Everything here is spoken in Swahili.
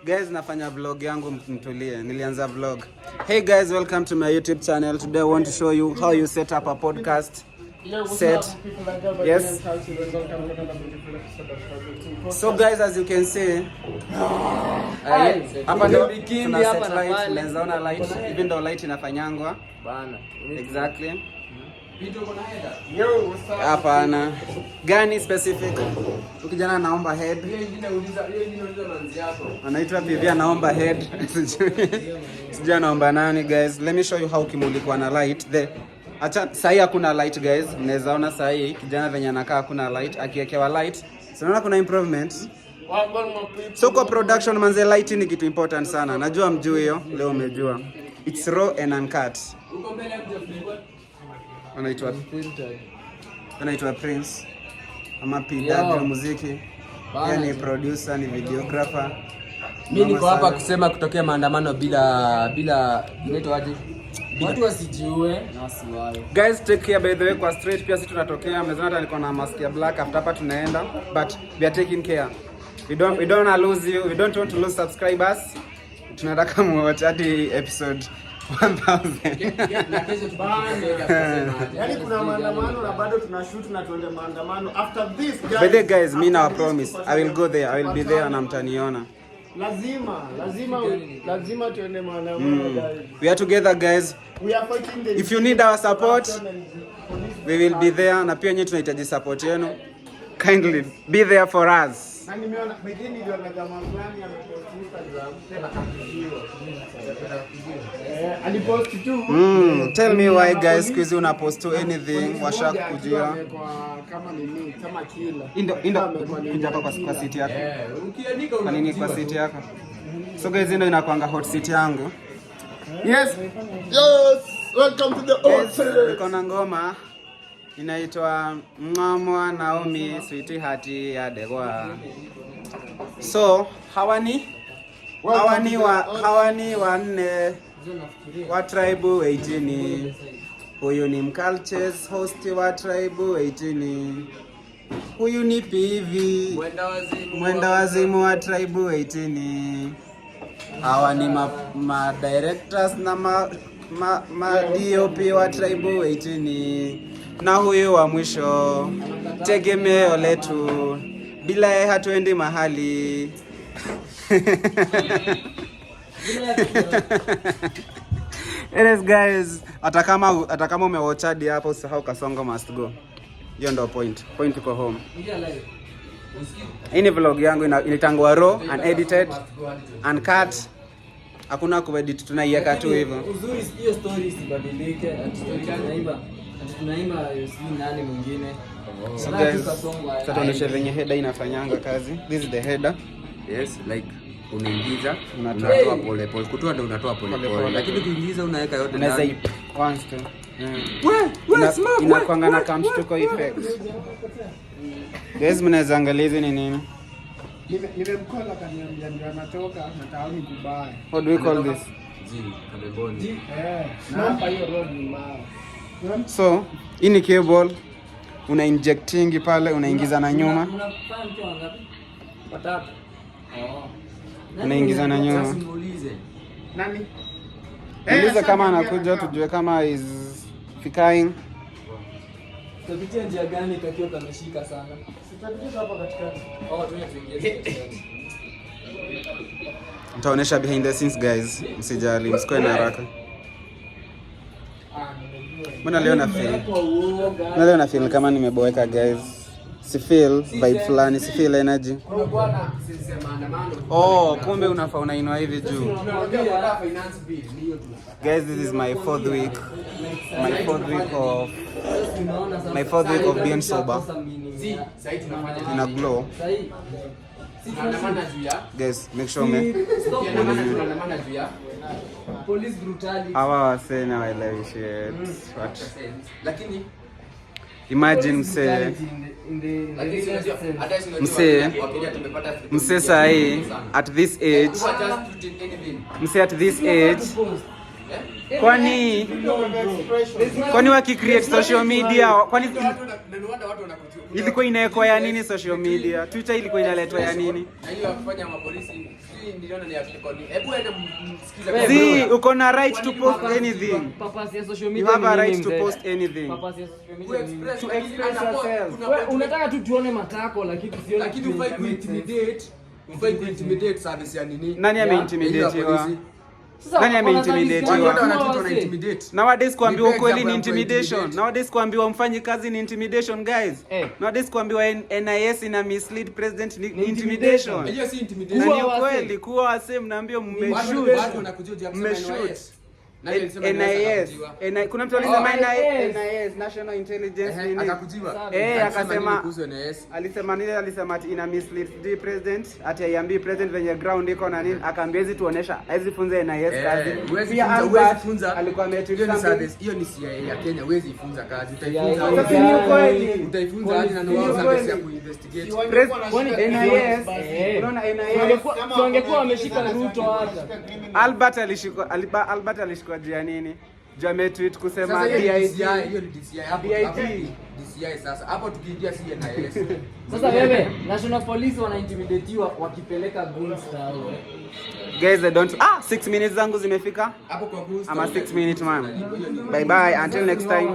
Guys, nafanya vlog yangu mtulie. Nilianza vlog. Hey guys, welcome to my YouTube channel. Today I want to show you how you set up a podcast. Yes. So guys, as you can see, hapa ndio tuna set light, tunaona light, even though light inafanyangwa bana. Exactly. Hapana. Gani specific? Ukijana naomba head. Anaitwa Vivi naomba head. Sijui naomba nani guys. Let me show you how kimulikwa na light. Acha sahi hakuna light guys. Mnaweza ona sahi kijana venye anakaa hakuna light. Akiekewa light, unaona kuna improvement. So kwa production manze, light ni kitu important sana. Najua mjui hiyo, leo umejua. It's raw and uncut. Anaitwa Prince ama PW muziki. Yani producer, ni videographer. Mimi niko hapa kusema kutokea maandamano bila inaitwa aje? Watu wasijiue na wasiwae. Guys, take care by the way, kwa straight pia sisi tunatokea. Mezana niko na mask ya black, after hapa tunaenda, but we are taking care. We don't want to lose you. We don't want to lose subscribers. Tunataka muwatch hadi episode 1000. Yani kuna maandamano na bado tunashoot na tuende maandamano after this guys. By the guys, me now promise I will go there. I will be there na mtaniona. Lazima tuende maandamano guys. We are together guys. We are fighting the If you need our support, we will be there. Na pia nyinyi tunahitaji support yenu. Kindly be there for us. Na nimeona begini ndio na jamaa fulani amepost Instagram tena akapigiwa. Alipost tu. Tell me why guys, squeeze una post to anything washak kujia. Kama nini, kama kila. Indo kuja hapa kwa seat yako. Ukiandika una nini kwa seat yako? So guys, ndio inakuanga hot seat yangu. Yes. Welcome to the hot. Niko na ngoma inaitwa Mama Naomi Sweetheart ya Degwa. So hawani wanne wa tribe 18. Huyu ni Mculches, host wa tribe 18. Huyu ni PV, mwenda wazimu wa tribe 18. Hawa ni ma directors na ma DOP wa tribe 18. Na huyu wa mwisho tegemeo letu, bila yeye hatuendi mahali. Yes guys, hata kama umewatchadi hapo, usahau Kasongo must go. Hiyo ndio point iko home. Hii ni vlog yangu inatangwa raw, unedited, uncut. Hakuna kuedit, tunaiweka tu hivyo. Uzuri hiyo story isibadilike, tunaimba nani mwingine. So guys, tutaonyesha venye header inafanyanga kazi. This is the header. Yes, like unaingiza, unatoa pole pole. Kutoa ndio unatoa pole pole. Lakini kuingiza unaweka yote ndani. Unaweza once tu. Inakuanga na kamshtuko effect. Guys, mnaweza angalia hizi ni nini? Nimemkola kaniambia ndio anatoka na tauni kubaya. What do we call this? Kabeboni. Na hapa hiyo road ni mbaya. So, hii ni cable. Una injecting pale, unaingiza na nyuma. Unafanya mtu wangapi? Watatu. Unaingiza na nyuma. Sasa muulize. Nani? Muulize kama anakuja, tujue kama is fikaing. Tupitie njia gani kakio kameshika sana? Sitapitia hapa katikati. Tuingie. Nitaonesha behind the scenes guys. Msijali, msikoe na haraka. Mbona leo na feel kama nimeboeka guys. Si feel vibe fulani, si feel energy. Oh, kumbe unafaa unainua hivi juu. Guys, this is my fourth week. My fourth week of being sober. In a glow. Guys, make sure Police brutality. hawa wase na waelewi shit. What? Imagine mse sahi at this age kwani wakicreate social media, kwani ilikuwa inawekwa ya nini social media? Twitter ilikuwa inaletwa ya nini? Na hiyo kufanya mapolisi niliona ni article. Hebu enda msikize. See, uko na right to post anything. Purpose ya social You media. have a right to post anything. Purpose ya social media. To express yourself. Wewe unataka tu tuone matako lakini tusione. Lakini ufai kuintimidate service ya nini? Nani ameintimidate wa? Sasa Nani ameintimidate Watu wa? wana intimidate. Nowadays kuambiwa Nipe ukweli example ni ya intimidation. intimidate. Nowadays kuambiwa mfanyi kazi ni intimidation, guys. Eh. Nowadays kuambiwa NIS ina mislead president ni intimidation. Hiyo si intimidation. Na ni Kuwa wase. ukweli kuwa wase mnaambia Watu mmeshoot. wanakuja Mmeshoot. Nani alisema NIS. Kuna mtu alisema NIS. NIS, National Intelligence nini? akakujiwa. Akasema kuhusu NIS. alisema ati ina mislead the president, ati aiambii president venye ground iko na nini, akaambia hizi tuonesha hizi funza NIS kazi. Pia Albert alikuwa ametweet something. Hiyo ni CIA ya Kenya, huwezi ifunza kazi. Sasa ni ukweli. Utaifunza hadi na ndio service ya kuinvestigate. NIS, unaona NIS Wangekuwa wameshika Ruto hata. Albert alishikwa juu ya nini? Juu ametweet kusema Sasa hiyo ni DIG. DCI, hiyo ni DCI hapo. DCI sasa. Hapo tukiingia si NIS. Sasa wewe National Police wanaintimidatiwa wakipeleka guns tao. Guys, I don't 6 minutes zangu zimefika. Hapo kwa boost. I'm a 6 minute man. Bye bye until next time.